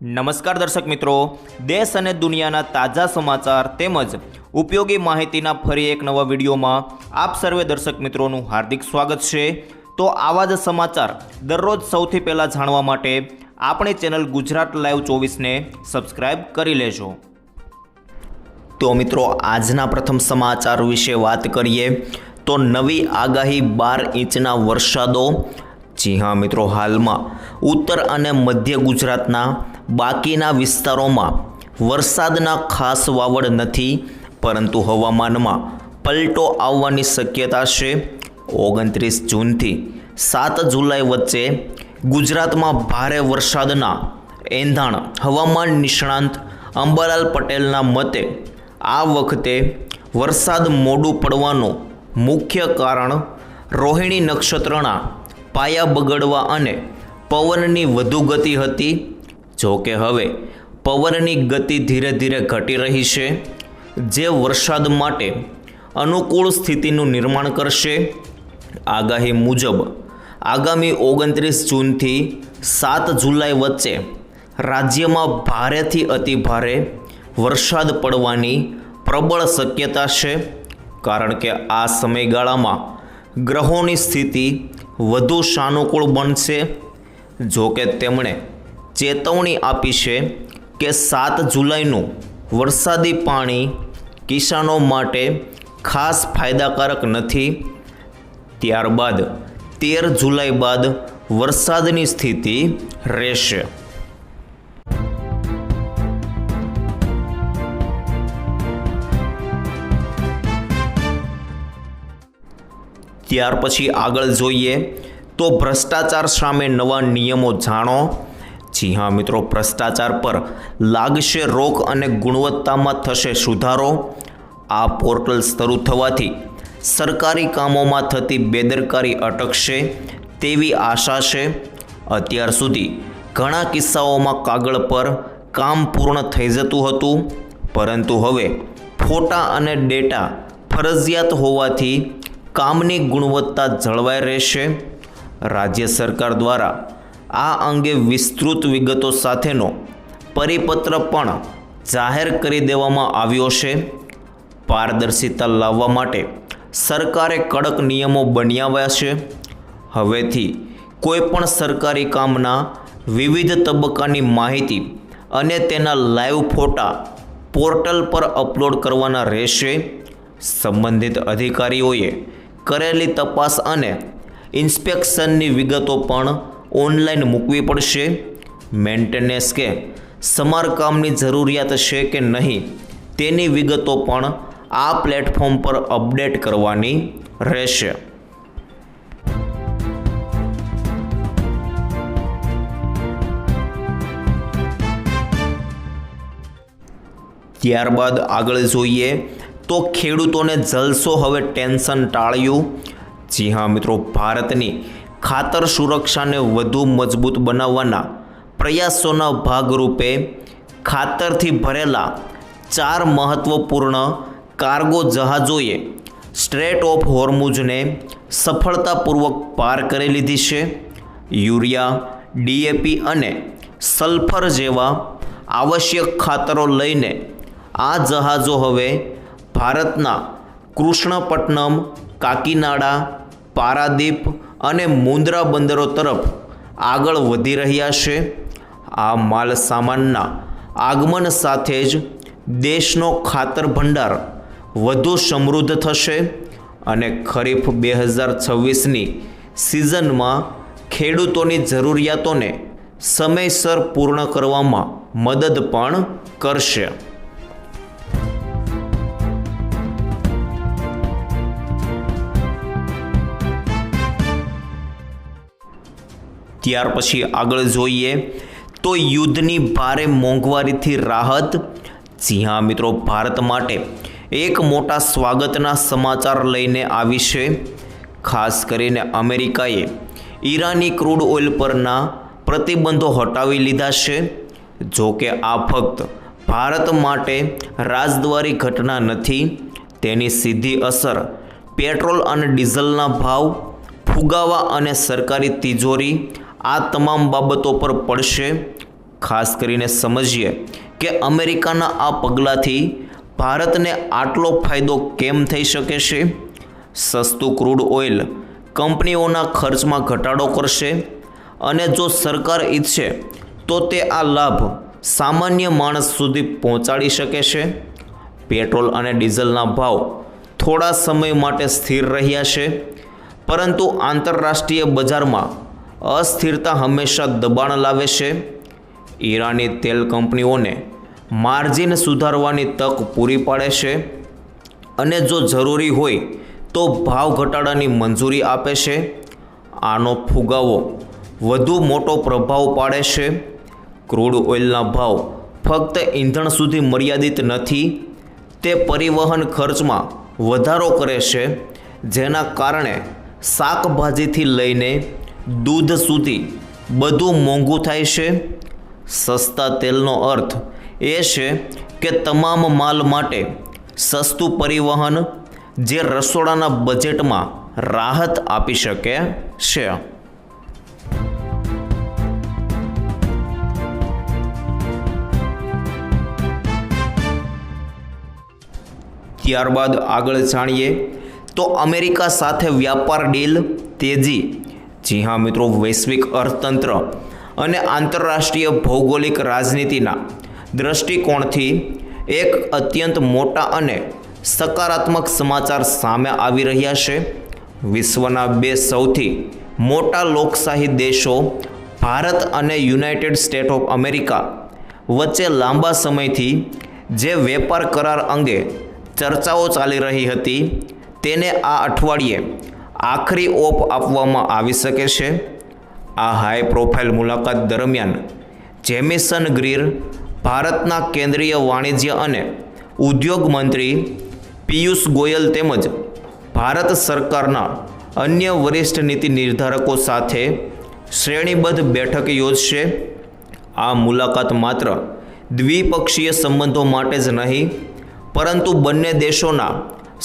નમસ્કાર દર્શક મિત્રો, દેશ અને દુનિયાના તાજા સમાચાર તેમજ ઉપયોગી માહિતીના ફરી એક નવા વિડીયોમાં આપ સર્વે દર્શક મિત્રોનું હાર્દિક સ્વાગત છે। તો આવા જ સમાચાર દરરોજ સૌથી પહેલાં જાણવા માટે આપણી ચેનલ ગુજરાત લાઈવ 24ને સબસ્ક્રાઈબ કરી લેજો। તો મિત્રો, આજના પ્રથમ સમાચાર વિશે વાત કરીએ તો નવી આગાહી 12 ઇંચના વરસાદો। જી હા મિત્રો, હાલમાં ઉત્તર અને મધ્ય ગુજરાતના બાકીના વિસ્તારોમાં વરસાદના ખાસ વાવડ નથી, પરંતુ હવામાનમાં પલટો આવવાની શક્યતા છે। 29 જૂનથી 7 જુલાઈ વચ્ચે ગુજરાતમાં ભારે વરસાદના એંધાણ હવામાન નિષ્ણાંત અંબાલાલ પટેલના મતે આ વખતે વરસાદ મોડું પડવાનું મુખ્ય કારણ રોહિણી નક્ષત્રના પાયા બગડવા અને પવનની વધુ ગતિ હતી। જો કે હવે પવનની ગતિ ધીરે ધીરે ઘટી રહી છે, જે વરસાદ માટે અનુકૂળ સ્થિતિનું નિર્માણ કરશે। આગાહી મુજબ આગામી 29 જૂનથી 7 જુલાઈ વચ્ચે રાજ્યમાં ભારેથી અતિભારે વરસાદ પડવાની પ્રબળ શક્યતા છે, કારણ કે આ સમયગાળામાં ગ્રહોની સ્થિતિ વધુ સાનુકૂળ બનશે। જો કે તેમણે ચેતવણી આપી છે કે 7 જુલાઈનું વરસાદી પાણી કિસાનો માટે ખાસ ફાયદાકારક નથી। ત્યારબાદ 13 જુલાઈ બાદ વરસાદની સ્થિતિ રહેશે। ત્યાર પછી આગળ જોઈએ તો ભ્રષ્ટાચાર સામે નવા નિયમો જાણો। જી હા મિત્રો, ભ્રષ્ટાચાર પર લાગશે રોક અને ગુણવત્તામાં થશે સુધારો। આ પોર્ટલ શરૂ થવાથી સરકારી કામોમાં થતી બેદરકારી અટકશે તેવી આશા છે। અત્યાર સુધી ઘણા કિસ્સાઓમાં કાગળ પર કામ પૂર્ણ થઈ જતું હતું, પરંતુ હવે ફોટા અને ડેટા ફરજિયાત હોવાથી કામની ગુણવત્તા જળવાઈ રહેશે। રાજ્ય સરકાર દ્વારા આ અંગે વિસ્તૃત વિગતો સાથેનો પરિપત્ર પણ જાહેર કરી દેવામાં આવ્યો છે। પારદર્શિતા લાવવા માટે સરકારે કડક નિયમો બનાવ્યા છે। હવેથી કોઈપણ સરકારી કામના વિવિધ તબક્કાની માહિતી અને તેના લાઈવ ફોટા પોર્ટલ પર અપલોડ કરવાના રહેશે। સંબંધિત અધિકારીઓએ કરેલી તપાસ અને ઇન્સ્પેક્શનની વિગતો પણ ઓનલાઈન મૂકવી પડશે। મેન્ટેનન્સ કે સમારકામની જરૂરિયાત છે કે નહીં તેની વિગતો પણ આ પ્લેટફોર્મ પર અપડેટ કરવાની રહેશે। ત્યારબાદ આગળ જોઈએ તો ખેડૂતોને જલસો હવે ટેન્શન ટાળ્યું। જી હા મિત્રો, ભારતની ખાતર સુરક્ષાને વધુ મજબૂત બનાવવાના પ્રયાસોના ભાગરૂપે ખાતરથી ભરેલા 4 મહત્વપૂર્ણ કાર્ગો જહાજોએ સ્ટ્રેટ ઓફ હોર્મુઝને સફળતાપૂર્વક પાર કરી લીધી છે। યુરિયા, ડીએપી અને સલ્ફર જેવા આવશ્યક ખાતરો લઈને આ જહાજો હવે ભારતના કૃષ્ણપટ્ટનમ, કાકીનાડા, પારાદીપ અને મુન્દ્રા બંદરો તરફ આગળ વધી રહ્યા છે। આ માલ સામાનના આગમન સાથે જ દેશનો ખાતર ભંડાર વધુ સમૃદ્ધ થશે અને ખરીફ 2026ની સિઝનમાં ખેડૂતોની જરૂરિયાતોને સમયસર પૂર્ણ કરવામાં મદદ પણ કરશે। ત્યાર પછી આગળ જોઈએ તો યુદ્ધની ભારે મોંઘવારીથી રાહત। જી હા મિત્રો, ભારત માટે એક મોટા સ્વાગતના સમાચાર લઈને આવી છે। ખાસ કરીને અમેરિકાએ ઈરાની ક્રૂડ ઓઇલ પરના પ્રતિબંધો હટાવી લીધા છે। જો કે આ ફક્ત ભારત માટે રાજદ્વારી ઘટના નથી, તેની સીધી અસર પેટ્રોલ અને ડીઝલના ભાવ, ફુગાવા અને સરકારી તિજોરી આ તમામ બાબતો પર પડશે। ખાસ કરીને સમજીએ કે અમેરિકાના આ પગલાંથી ભારતને આટલો ફાયદો કેમ થઈ શકે છે। સસ્તું ક્રૂડ ઓઇલ કંપનીઓના ખર્ચમાં ઘટાડો કરશે અને જો સરકાર ઈચ્છે તો તે આ લાભ સામાન્ય માણસ સુધી પહોંચાડી શકે છે। પેટ્રોલ અને ડીઝલના ભાવ થોડા સમય માટે સ્થિર રહ્યા છે, પરંતુ આંતરરાષ્ટ્રીય બજારમાં અસ્થિરતા હંમેશા દબાણ લાવે છે। ઈરાની તેલ કંપનીઓને માર્જિન સુધારવાની તક પૂરી પાડે છે અને જો જરૂરી હોય તો ભાવ ઘટાડાની મંજૂરી આપે છે। આનો ફુગાવો વધુ મોટો પ્રભાવ પાડે છે। ક્રૂડ ઓઇલના ભાવ ફક્ત ઈંધણ સુધી મર્યાદિત નથી, તે પરિવહન ખર્ચમાં વધારો કરે છે, જેના કારણે શાકભાજીથી લઈને દૂધ સુધી બધું મોંઘું થાય છે। સસ્તા તેલનો અર્થ એ છે કે તમામ માલ માટે સસ્તું પરિવહન, જે રસોડાના બજેટમાં રાહત આપી શકે છે। ત્યારબાદ આગળ જાણીએ તો અમેરિકા સાથે વ્યાપાર ડીલ તેજી। જી હા મિત્રો, વૈશ્વિક અર્થતંત્ર અને આંતરરાષ્ટ્રીય ભૌગોલિક રાજનીતિના દૃષ્ટિકોણથી એક અત્યંત મોટા અને સકારાત્મક સમાચાર સામે આવી રહ્યા છે। વિશ્વના બે સૌથી મોટા લોકશાહી દેશો ભારત અને યુનાઇટેડ સ્ટેટ્સ ઓફ અમેરિકા વચ્ચે લાંબા સમયથી જે વેપાર કરાર અંગે ચર્ચાઓ ચાલી રહી હતી, તેને આ અઠવાડિયે આખરી ઓપ આપવામાં આવી શકે છે। આ હાઈ પ્રોફાઇલ મુલાકાત દરમિયાન જેમિસન ગ્રીર, ભારતના કેન્દ્રીય વાણિજ્ય અને ઉદ્યોગ મંત્રી પિયુષ ગોયલ તેમજ ભારત સરકારના અન્ય વરિષ્ઠ નીતિ નિર્ધારકો સાથે શ્રેણીબદ્ધ બેઠક યોજશે। આ મુલાકાત માત્ર દ્વિપક્ષીય સંબંધો માટે જ નહીં, પરંતુ બંને દેશોના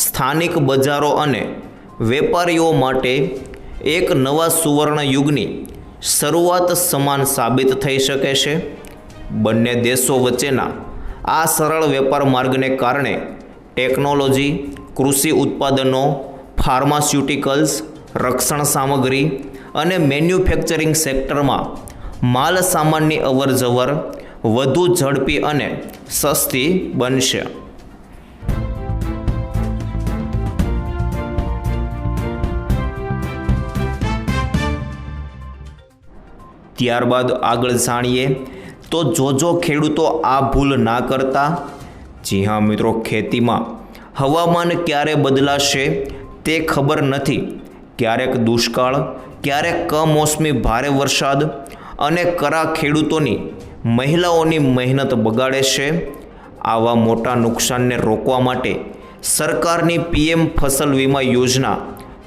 સ્થાનિક બજારો અને વેપારીઓ માટે એક નવા સુવર્ણ યુગની શરૂઆત સમાન સાબિત થઈ શકે છે। બંને દેશો વચ્ચેના આ સરળ વેપાર માર્ગને કારણે ટેકનોલોજી, કૃષિ ઉત્પાદનો, ફાર્માસ્યુટિકલ્સ, રક્ષણ સામગ્રી અને મેન્યુફેક્ચરિંગ સેક્ટરમાં માલ સામાનની અવરજવર વધુ ઝડપી અને સસ્તી બનશે। ત્યારબાદ આગળ જાણીએ તો જોજો ખેડૂતો આ ભૂલ ના કરતા। જી હા મિત્રો, ખેતીમાં હવામાન ક્યારે બદલાશે તે ખબર નથી। ક્યારેક દુષ્કાળ, ક્યારેક કમોસમી ભારે વરસાદ અને કરા ખેડૂતોની, મહિલાઓની મહેનત બગાડે છે। આવા મોટા નુકસાનને રોકવા માટે સરકારની પીએમ ફસલ વીમા યોજના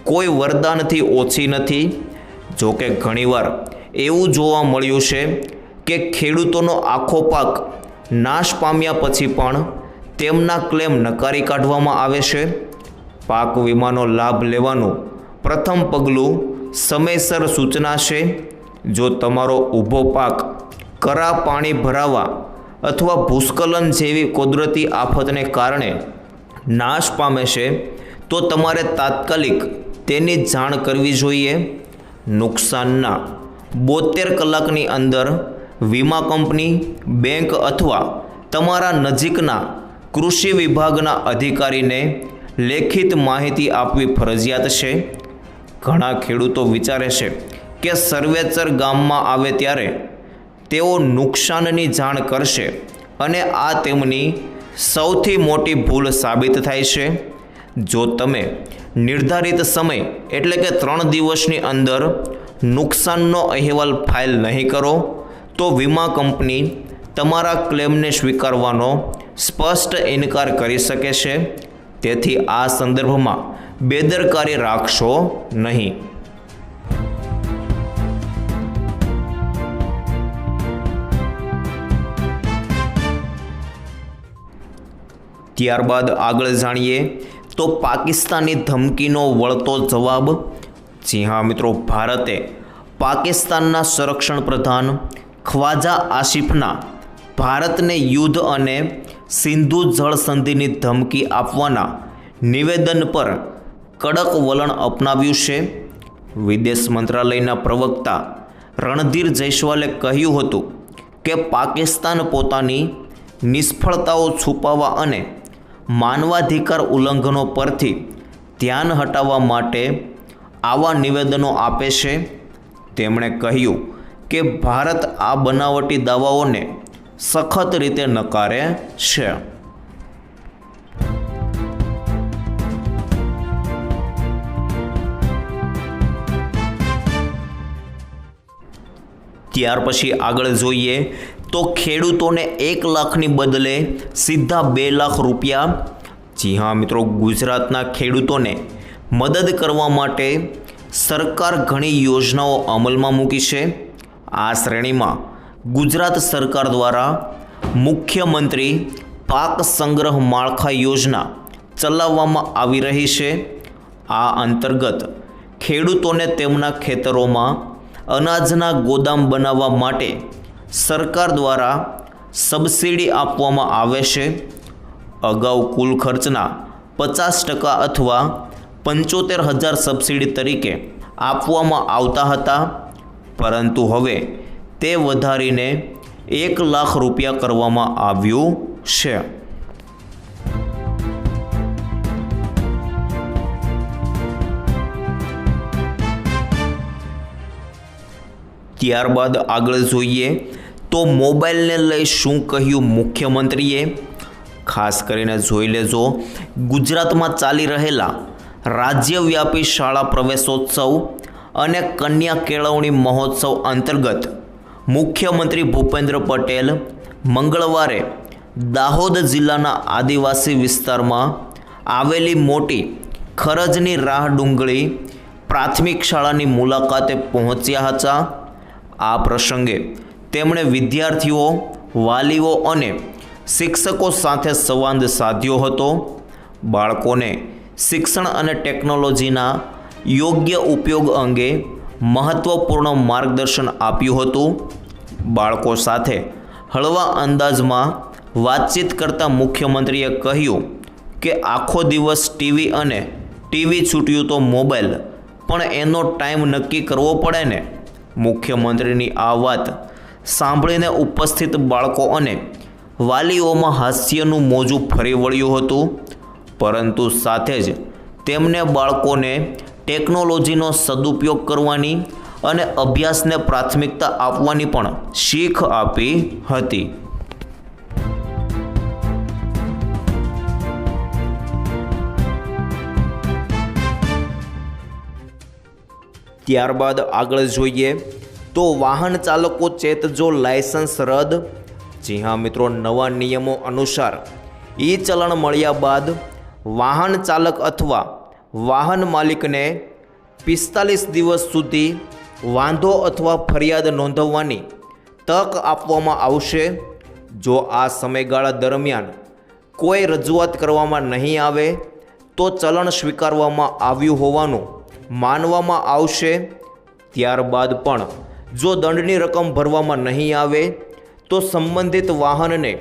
કોઈ વરદાનથી ઓછી નથી। જોકે ઘણીવાર એવું જોવા મળ્યું છે કે ખેડૂતોનો આખો પાક નાશ પામ્યા પછી પણ તેમના ક્લેમ નકારી કાઢવામાં આવે છે। પાક વીમાનો લાભ લેવાનું પ્રથમ પગલું સમયસર સૂચના છે। જો તમારો ઊભો પાક કરા, પાણી ભરાવા અથવા ભૂસ્ખલન જેવી કુદરતી આફતને કારણે નાશ પામે છે, તો તમારે તાત્કાલિક તેની જાણ કરવી જોઈએ। નુકસાનના 72 કલાકની અંદર વીમા કંપની, બેંક અથવા તમારા નજીકના કૃષિ વિભાગના અધિકારીને લેખિત માહિતી આપવી ફરજિયાત છે। ઘણા ખેડૂતો વિચારે છે કે સર્વેચર ગામમાં આવે ત્યારે તેઓ નુકસાનની જાણ કરશે અને આ તેમની સૌથી મોટી ભૂલ સાબિત થાય છે। જો તમે નિર્ધારિત સમય એટલે કે 3 દિવસની અંદર નુકસાનનો અહેવાલ ફાઇલ નહીં કરો તો વીમા કંપની તમારા ક્લેમને સ્વીકારવાનો સ્પષ્ટ ઇનકાર કરી શકે છે। તેથી આ સંદર્ભમાં બેદરકારી રાખશો નહીં। ત્યારબાદ આગળ જાણીએ તો પાકિસ્તાની ધમકીનો વળતો જવાબ। જી હા મિત્રો, ભારતે પાકિસ્તાનના સંરક્ષણ પ્રધાન ખ્વાજા આસિફના ભારતને યુદ્ધ અને સિંધુ જળ સંધિની ધમકી આપવાના નિવેદન પર કડક વલણ અપનાવ્યું છે. વિદેશ મંત્રાલયના પ્રવક્તા રણધીર જયસ્વાલે કહ્યું હતું કે પાકિસ્તાન પોતાની નિષ્ફળતાઓ છુપાવવા અને માનવાધિકાર ઉલ્લંઘનો પરથી ધ્યાન હટાવવા માટે આવા નિવેદનો આપે છે. તેમણે કહ્યું કે ભારત આ બનાવટી દાવાઓને સખત રીતે નકારે છે. ત્યાર પછી આગળ જોઈએ તો ખેડૂતોને 1 લાખની બદલે સીધા 2 લાખ રૂપિયા. જી હા મિત્રો, ગુજરાતના ખેડૂતોને મદદ કરવા માટે સરકાર ઘણી યોજનાઓ અમલમાં મૂકી છે. આ શ્રેણીમાં ગુજરાત સરકાર દ્વારા મુખ્યમંત્રી પાક સંગ્રહ માળખા યોજના ચલાવવામાં આવી રહી છે. આ અંતર્ગત ખેડૂતોને તેમના ખેતરોમાં અનાજના ગોદામ બનાવવા માટે સરકાર દ્વારા સબસિડી આપવામાં આવે છે. અગાઉ કુલ ખર્ચના 50% અથવા 75,000 સબસિડી તરીકે આપવામાં આવતા હતા, પરંતુ હવે તે વધારીને 1 લાખ રૂપિયા કરવામાં આવ્યું છે. ત્યારબાદ આગળ જોઈએ તો મોબાઈલને લઈ શું કહ્યું મુખ્યમંત્રીએ. ખાસ કરીને જોઈ લેજો, ગુજરાતમાં ચાલી રહેલા રાજ્યવ્યાપી શાળા પ્રવેશોત્સવ અને કન્યા કેળવણી મહોત્સવ અંતર્ગત મુખ્યમંત્રી ભૂપેન્દ્ર પટેલ મંગળવારે દાહોદ જિલ્લાના આદિવાસી વિસ્તારમાં આવેલી મોટી ખરજની રાહ ડુંગળી પ્રાથમિક શાળાની મુલાકાતે પહોંચ્યા હતા. આ પ્રસંગે તેમણે વિદ્યાર્થીઓ, વાલીઓ અને શિક્ષકો સાથે સંવાદ સાધ્યો હતો. બાળકોને શિક્ષણ અને ટેકનોલોજીના યોગ્ય ઉપયોગ અંગે મહત્ત્વપૂર્ણ માર્ગદર્શન આપ્યું હતું. બાળકો સાથે હળવા અંદાજમાં વાતચીત કરતા મુખ્યમંત્રીએ કહ્યું કે આખો દિવસ ટીવી અને ટીવી છૂટ્યું તો મોબાઈલ, પણ એનો ટાઈમ નક્કી કરવો પડે ને. મુખ્યમંત્રીની આ વાત સાંભળીને ઉપસ્થિત બાળકો અને વાલીઓમાં હાસ્યનું મોજું ફરી વળ્યું હતું, પરંતુ સાથે જ તેમને બાળકોને ટેકનોલોજીનો સદુપયોગ કરવાની અને અભ્યાસને પ્રાથમિકતા આપવાની પણ શીખ આપી હતી. ત્યારબાદ આગળ જોઈએ તો વાહન ચાલકો ચેતજો, લાયસન્સ રદ. જી હા મિત્રો, નવા નિયમો અનુસાર ઈ ચલણ મળ્યા બાદ વાહન ચાલક અથવા વાહન માલિકને 45 દિવસ સુધી વાંધો અથવા ફરિયાદ નોંધાવવાની તક આપવામાં આવશે. જો આ સમયગાળા દરમિયાન કોઈ રજૂઆત કરવામાં નહીં આવે તો ચલણ સ્વીકારવામાં આવ્યું હોવાનું માનવામાં આવશે. ત્યારબાદ પણ જો દંડની રકમ ભરવામાં નહીં આવે તો સંબંધિત વાહનને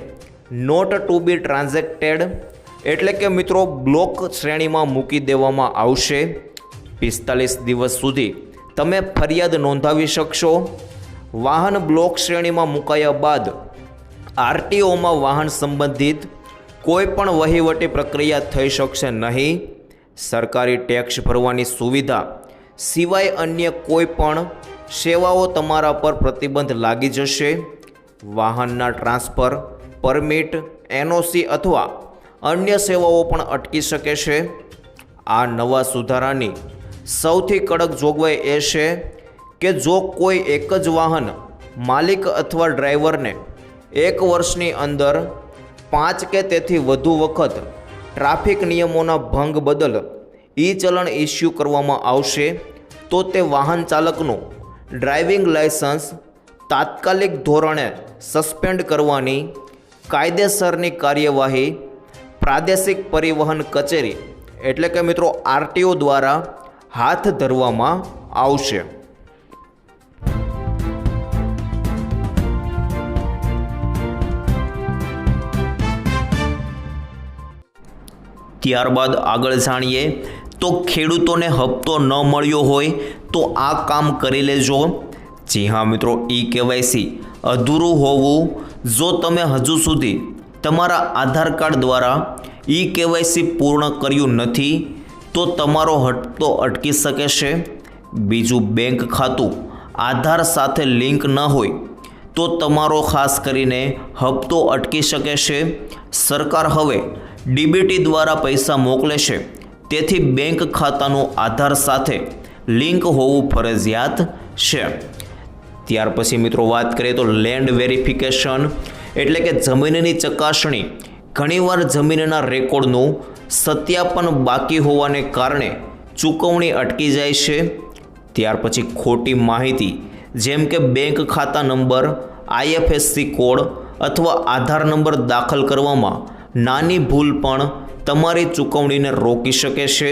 નોટ ટુ બી ટ્રાન્ઝેક્ટેડ એટલે કે મિત્રો બ્લોક શ્રેણીમાં મૂકી દેવામાં આવશે. 45 દિવસ સુધી તમે ફરિયાદ નોંધાવી શકશો. વાહન બ્લોક શ્રેણીમાં મુકાયા બાદ આરટીઓમાં વાહન સંબંધિત કોઈ પણ વહીવટી પ્રક્રિયા થઈ શકશે નહીં. સરકારી ટેક્સ ભરવાની સુવિધા સિવાય અન્ય કોઈ પણ સેવાઓ તમારા પર પ્રતિબંધ લાગી જશે. વાહનના ટ્રાન્સફર, પરમિટ, એનઓસી અથવા અન્ય સેવાઓ પણ અટકી શકે છે. આ નવા સુધારાની સૌથી કડક જોગવાઈ એ છે કે જો કોઈ એક જ વાહન માલિક અથવા ડ્રાઈવરને 1 વર્ષની અંદર 5 કે તેથી વધુ વખત ટ્રાફિક નિયમોના ભંગ બદલ ઈ ચલણ ઇસ્યુ કરવામાં આવશે તો તે વાહન ચાલકનું ડ્રાઇવિંગ લાયસન્સ તાત્કાલિક ધોરણે સસ્પેન્ડ કરવાની કાયદેસરની કાર્યવાહી પ્રાદેશિક પરિવહન કચેરી એટલે કે મિત્રો આરટીઓ દ્વારા હાથ ધરવામાં આવશે. ત્યારબાદ આગળ જાણીએ તો ખેડૂતોને હપ્તો ન મળ્યો હોય તો આ કામ કરી લેજો। જી હા મિત્રો, ઈ-કેવાયસી અધૂરું હોવું, જો તમે હજુ સુધી તમારા આધાર કાર્ડ દ્વારા ઈ-કેવાયસી પૂર્ણ કર્યું નથી તો તમારો હપ્તો અટકી શકે છે। બીજું, બેંક ખાતું આધાર સાથે લિંક ન હોય તો તમારો ખાસ કરીને હપ્તો અટકી શકે છે। સરકાર હવે ડીબીટી દ્વારા પૈસા મોકલે છે, તેથી બેંક ખાતાનું આધાર સાથે લિંક હોવું ફરજિયાત છે। ત્યાર પછી મિત્રો વાત કરીએ તો લેન્ડ વેરિફિકેશન એટલે કે જમીનની ચકાસણી। ઘણીવાર જમીનના રેકોર્ડનું સત્યાપન બાકી હોવાને કારણે ચૂકવણી અટકી જાય છે। ત્યાર પછી ખોટી માહિતી જેમ કે બેંક ખાતા નંબર, આઈએફએસસી કોડ અથવા આધાર નંબર દાખલ કરવામાં નાની ભૂલ પણ તમારી ચૂકવણીને રોકી શકે છે।